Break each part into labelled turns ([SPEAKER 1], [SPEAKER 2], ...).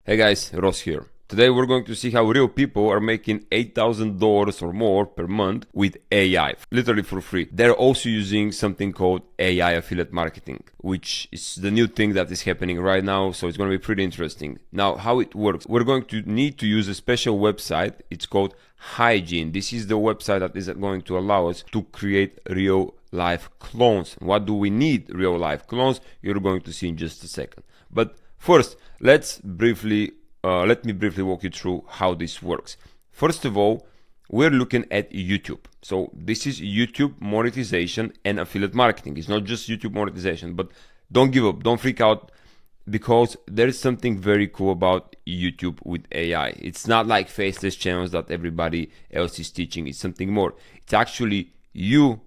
[SPEAKER 1] Hey guys, Ross here. Today we're going to see how real people are making $8,000 or more per month with AI, literally for free. They're also using something called AI affiliate marketing, which is the new thing that is happening right now, so it's going to be pretty interesting. Now, how it works. We're going to need to use a special website. It's called HeyGen. This is the website that is going to allow us to create real life clones. What do we need real life clones? You're going to see in just a second. But first, let me briefly walk you through how this works. First of all, we're looking at YouTube. So this is YouTube monetization and affiliate marketing. It's not just YouTube monetization, but don't give up, don't freak out, because there is something very cool about YouTube with AI. It's not like faceless channels that everybody else is teaching. It's something more. It's actually you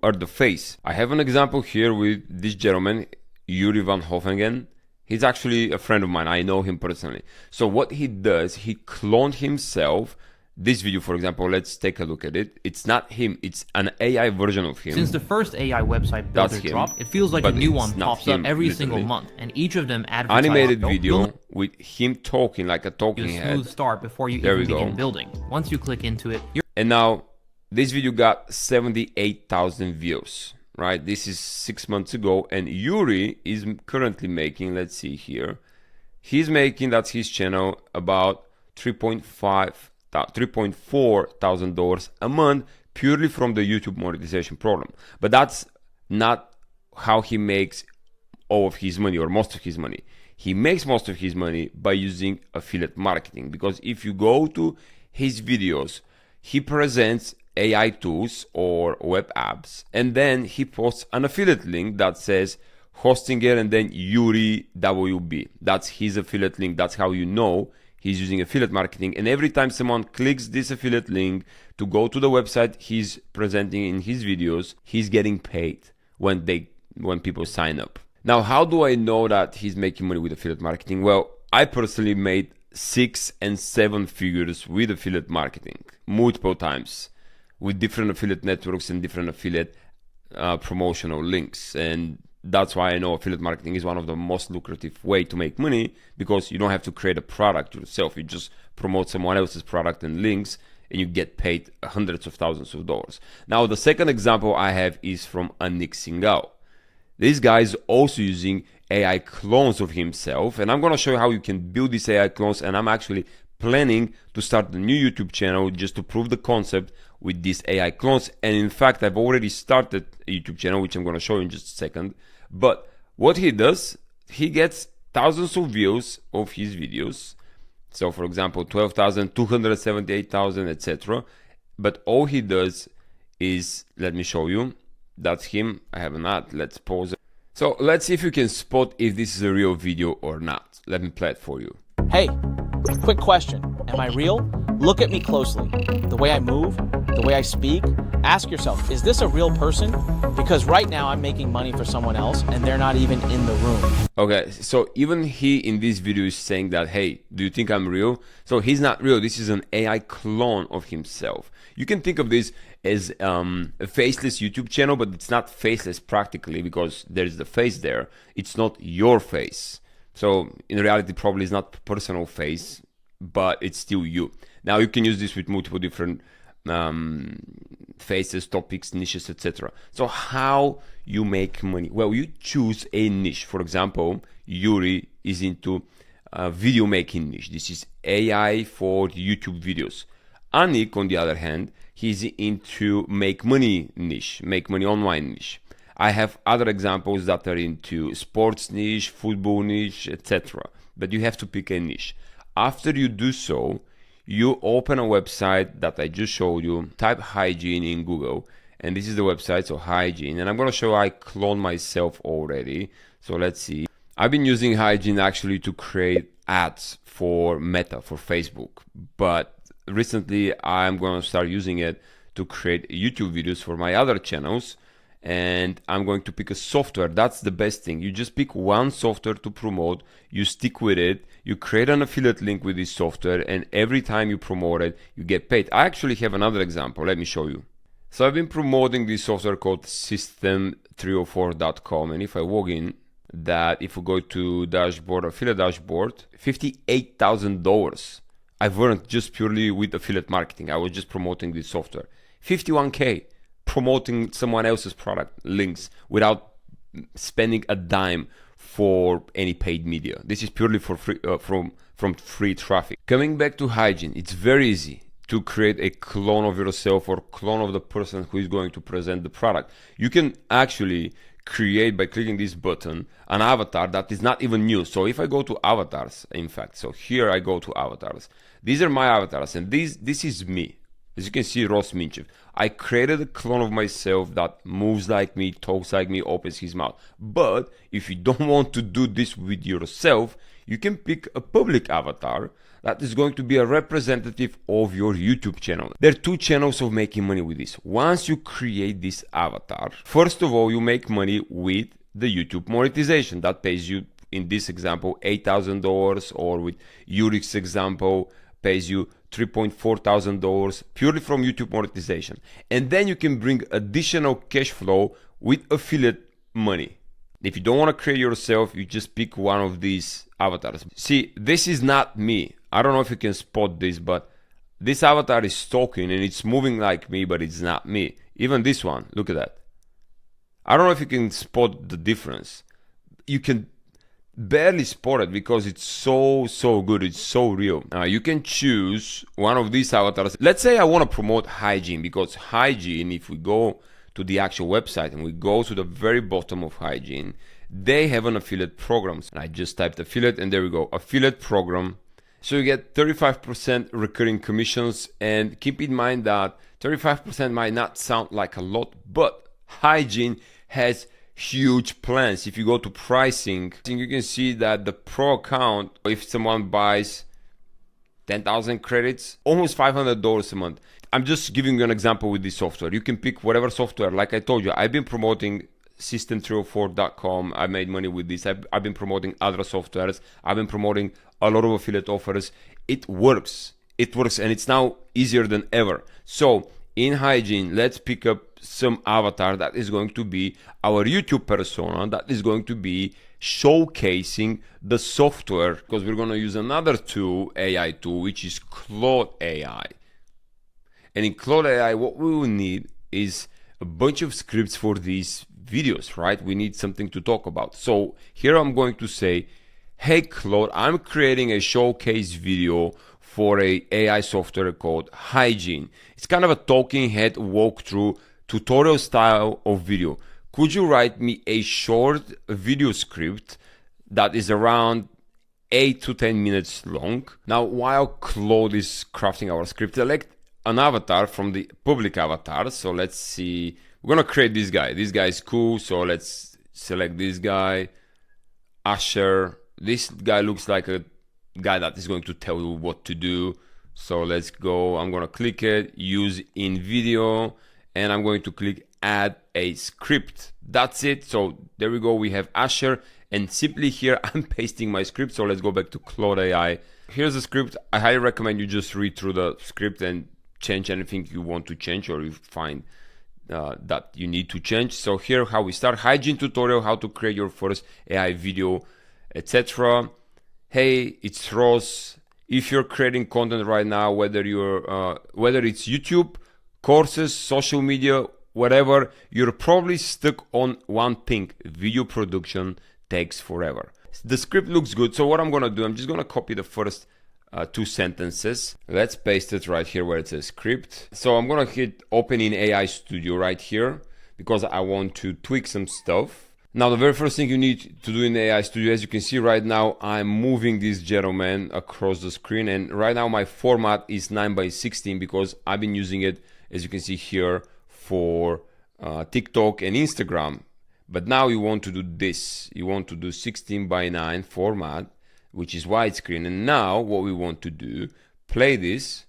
[SPEAKER 1] are the face. I have an example here with this gentleman, Yuri van Hoffingen. He's actually a friend of mine. I know him personally. So what he does, he cloned himself. This video, for example, let's take a look at it. It's not him. It's an AI version of him.
[SPEAKER 2] Since the first AI website builder dropped, it feels like a new one pops up every single month, and each of them advertise
[SPEAKER 1] animated video with him talking like a talking head.
[SPEAKER 2] Smooth start before you even begin building. Once you click into it,
[SPEAKER 1] and now this video got 78,000 views. Right, this is 6 months ago, and Yuri is currently making, let's see here, he's making, that's his channel, about $3.4 a month purely from the YouTube monetization program. But that's not how he makes all of his money or most of his money. He makes most of his money by using affiliate marketing, because if you go to his videos, he presents AI tools or web apps, and then he posts an affiliate link that says Hostinger and then Yuri WB. That's his affiliate link. That's how you know he's using affiliate marketing. And every time someone clicks this affiliate link to go to the website he's presenting in his videos, he's getting paid when people sign up. Now, how do I know that he's making money with affiliate marketing? Well, I personally made 6 and 7 figures with affiliate marketing multiple times, with different affiliate networks and different affiliate promotional links. And that's why I know affiliate marketing is one of the most lucrative way to make money, because you don't have to create a product yourself. You just promote someone else's product and links, and you get paid hundreds of thousands of dollars. Now, the second example I have is from Anik Singhal. This guy is also using AI clones of himself, and I'm going to show you how you can build these AI clones. And I'm actually planning to start a new YouTube channel just to prove the concept with these AI clones. And in fact, I've already started a YouTube channel, which I'm going to show you in just a second. But what he does, he gets thousands of views of his videos. So for example, 12,000, 278,000, etc. But all he does is, let me show you. That's him. I have an ad. Let's pause it. So let's see if you can spot if this is a real video or not. Let me play it for you.
[SPEAKER 3] Hey, quick question. Am I real? Look at me closely. The way I move, the way I speak. Ask yourself, is this a real person? Because right now I'm making money for someone else and they're not even in the room.
[SPEAKER 1] Okay, so even he in this video is saying that, hey, do you think I'm real? So he's not real. This is an AI clone of himself. You can think of this as a faceless YouTube channel, but it's not faceless practically, because there's the face there. It's not your face. So in reality, probably it's not personal face, but it's still you. Now you can use this with multiple different faces, topics, niches, etc. So how you make money? Well, you choose a niche. For example, Yuri is into video making niche. This is AI for YouTube videos. Anik, on the other hand, he's into make money niche, make money online niche. I have other examples that are into sports niche, football niche, etc. But you have to pick a niche. After you do so, you open a website that I just showed you, type HeyGen in Google, and this is the website, so HeyGen. And I'm going to show I cloned myself already. So let's see. I've been using HeyGen actually to create ads for Meta, for Facebook. But recently I'm going to start using it to create YouTube videos for my other channels. And I'm going to pick a software. That's the best thing. You just pick one software to promote, you stick with it, you create an affiliate link with this software, and every time you promote it, you get paid. I actually have another example. Let me show you. So I've been promoting this software called system304.com, and if I log in, that if we go to dashboard, affiliate dashboard, $58,000 I've earned just purely with affiliate marketing. I was just promoting this software. 51K promoting someone else's product links without spending a dime for any paid media. This is purely for free, from free traffic. Coming back to HeyGen, it's very easy to create a clone of yourself or clone of the person who is going to present the product. You can actually create, by clicking this button, an avatar that is not even new. So if I go to avatars, in fact, so here I go to avatars. These are my avatars, and this is me. As you can see, Ross Minchev. I created a clone of myself that moves like me, talks like me, opens his mouth. But if you don't want to do this with yourself, you can pick a public avatar that is going to be a representative of your YouTube channel. There are two channels of making money with this. Once you create this avatar, first of all, you make money with the YouTube monetization. That pays you, in this example, $8,000, or with Yurik's example, pays you $3,400 purely from YouTube monetization. And then you can bring additional cash flow with affiliate money. If you don't want to create yourself, you just pick one of these avatars. See, this is not me. I don't know if you can spot this, but this avatar is talking and it's moving like me, but it's not me. Even this one, look at that. I don't know if you can spot the difference. You can barely spot it because it's so good, it's so real. You can choose one of these avatars. Let's say I want to promote HeyGen, because HeyGen, if we go to the actual website and we go to the very bottom of HeyGen, they have an affiliate program. And I just typed affiliate, and there we go, affiliate program. So you get 35% recurring commissions, and keep in mind that 35% might not sound like a lot, but HeyGen has huge plans. If you go to pricing, you can see that the pro account, if someone buys 10,000 credits, almost $500 a month. I'm just giving you an example with this software. You can pick whatever software. Like I told you, I've been promoting system304.com. I made money with this. I've been promoting other softwares. I've been promoting a lot of affiliate offers. It works. It works, and it's now easier than ever. So in HeyGen, let's pick up some avatar that is going to be our YouTube persona, that is going to be showcasing the software, because we're going to use another tool, AI tool, which is Claude AI. And in Claude AI, what we will need is a bunch of scripts for these videos, right? We need something to talk about. So here I'm going to say, hey Claude, I'm creating a showcase video for a AI software called HeyGen. It's kind of a talking head walkthrough tutorial style of video. Could you write me a short video script that is around 8 to 10 minutes long? Now, while Claude is crafting our script, select an avatar from the public avatar. So let's see, we're gonna create this guy. This guy is cool, so let's select this guy, Asher. This guy looks like a guy that is going to tell you what to do. So let's go, I'm gonna click it, use in video, and I'm going to click add a script. That's it. So there we go, we have Asher, and simply here I'm pasting my script. So let's go back to Claude AI. Here's the script. I highly recommend you just read through the script and change anything you want to change, or you find that you need to change. So here how we start, HeyGen tutorial, how to create your first AI video, etc. Hey, it's Ross. If you're creating content right now, whether it's YouTube, courses, social media, whatever, you're probably stuck on one thing: video production takes forever. The script looks good, so what I'm gonna do, I'm just gonna copy the first two sentences. Let's paste it right here where it says script. So I'm gonna hit open in AI Studio right here because I want to tweak some stuff. Now, the very first thing you need to do in AI Studio, as you can see right now, I'm moving this gentleman across the screen, and right now my format is 9:16 because I've been using it, as you can see here, for TikTok and Instagram. But now you want to do this. You want to do 16:9 format, which is widescreen. And now what we want to do, play this,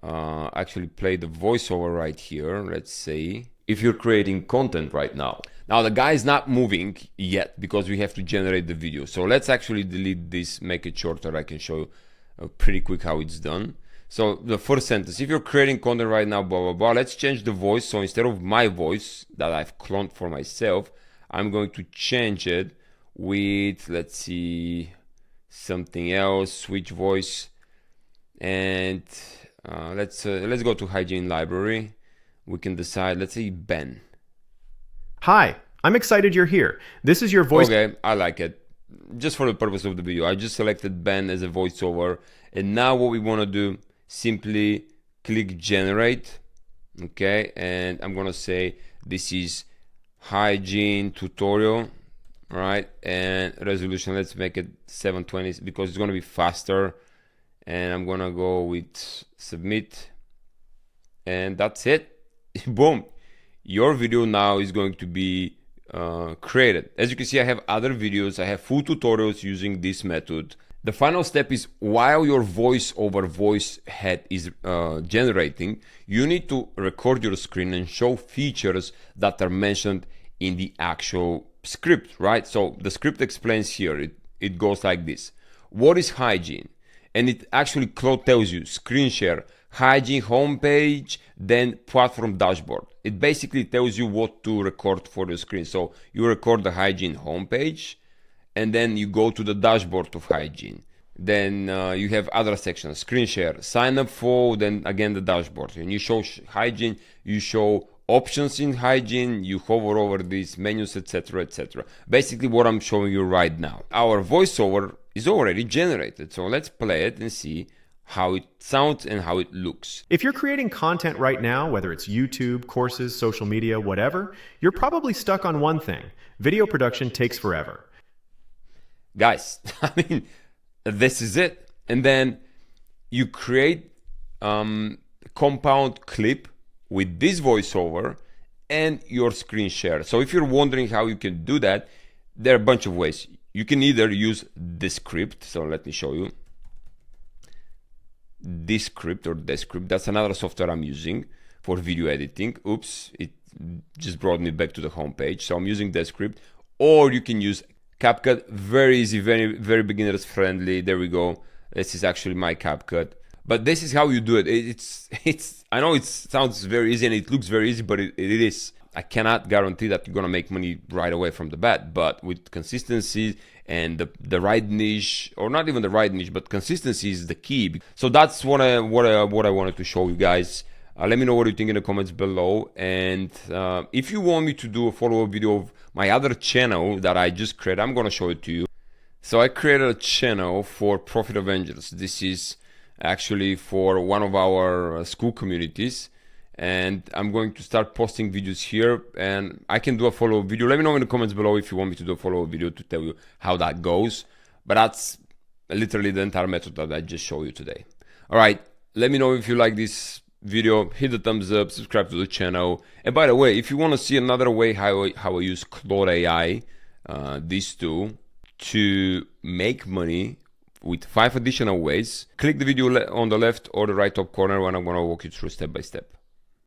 [SPEAKER 1] actually play the voiceover right here. Let's say if you're creating content right now. Now the guy is not moving yet because we have to generate the video. So let's actually delete this, make it shorter. I can show you pretty quick how it's done. So the first sentence, if you're creating content right now, blah, blah, blah, let's change the voice. So instead of my voice that I've cloned for myself, I'm going to change it with, let's see, something else, switch voice, and let's go to HeyGen library. We can decide, let's say Ben.
[SPEAKER 4] Hi, I'm excited you're here. This is your voice.
[SPEAKER 1] Okay, I like it. Just for the purpose of the video, I just selected Ben as a voiceover, and now what we want to do, simply click generate. Okay, and I'm gonna say this is HeyGen tutorial, right? And resolution, let's make it 720 because it's gonna be faster. And I'm gonna go with submit, and that's it. Boom, your video now is going to be created. As you can see, I have other videos, I have full tutorials using this method. The final step is, while your voice head is generating, you need to record your screen and show features that are mentioned in the actual script, right? So the script explains here, it goes like this. What is HeyGen? And it actually tells you screen share, HeyGen homepage, then platform dashboard. It basically tells you what to record for the screen. So you record the HeyGen homepage, and then you go to the dashboard of HeyGen. Then you have other sections, screen share, sign up for, then again the dashboard. And you show HeyGen, you show options in HeyGen, you hover over these menus, etc., etc. Basically what I'm showing you right now. Our voiceover is already generated. So let's play it and see how it sounds and how it looks.
[SPEAKER 4] If you're creating content right now, whether it's YouTube, courses, social media, whatever, you're probably stuck on one thing. Video production takes forever.
[SPEAKER 1] Guys, I mean, this is it. And then you create compound clip with this voiceover and your screen share. So if you're wondering how you can do that, there are a bunch of ways. You can either use Descript. So let me show you. Descript or Descript, that's another software I'm using for video editing. Oops, it just brought me back to the home page. So I'm using Descript, or you can use CapCut. Very easy, very beginners friendly. There we go. This is actually my CapCut. But this is how you do it. It's I know it sounds very easy and it looks very easy, but it is. I cannot guarantee that you're gonna make money right away from the bat, but with consistency and the right niche, or not even the right niche, but consistency is the key. So that's what I wanted to show you guys. Let me know what you think in the comments below, and if you want me to do a follow-up video of my other channel that I just created, I'm gonna show it to you. So I created a channel for Profit Avengers. This is actually for one of our school communities, and I'm going to start posting videos here, and I can do a follow-up video. Let me know in the comments below if you want me to do a follow-up video to tell you how that goes. But that's literally the entire method that I just showed you today. All right, let me know if you like this video. Hit the thumbs up, subscribe to the channel. And by the way, if you want to see another way how I use Claude AI, this tool, to make money with 5 additional ways, click the video on the left or the right top corner, and I'm going to walk you through step by step.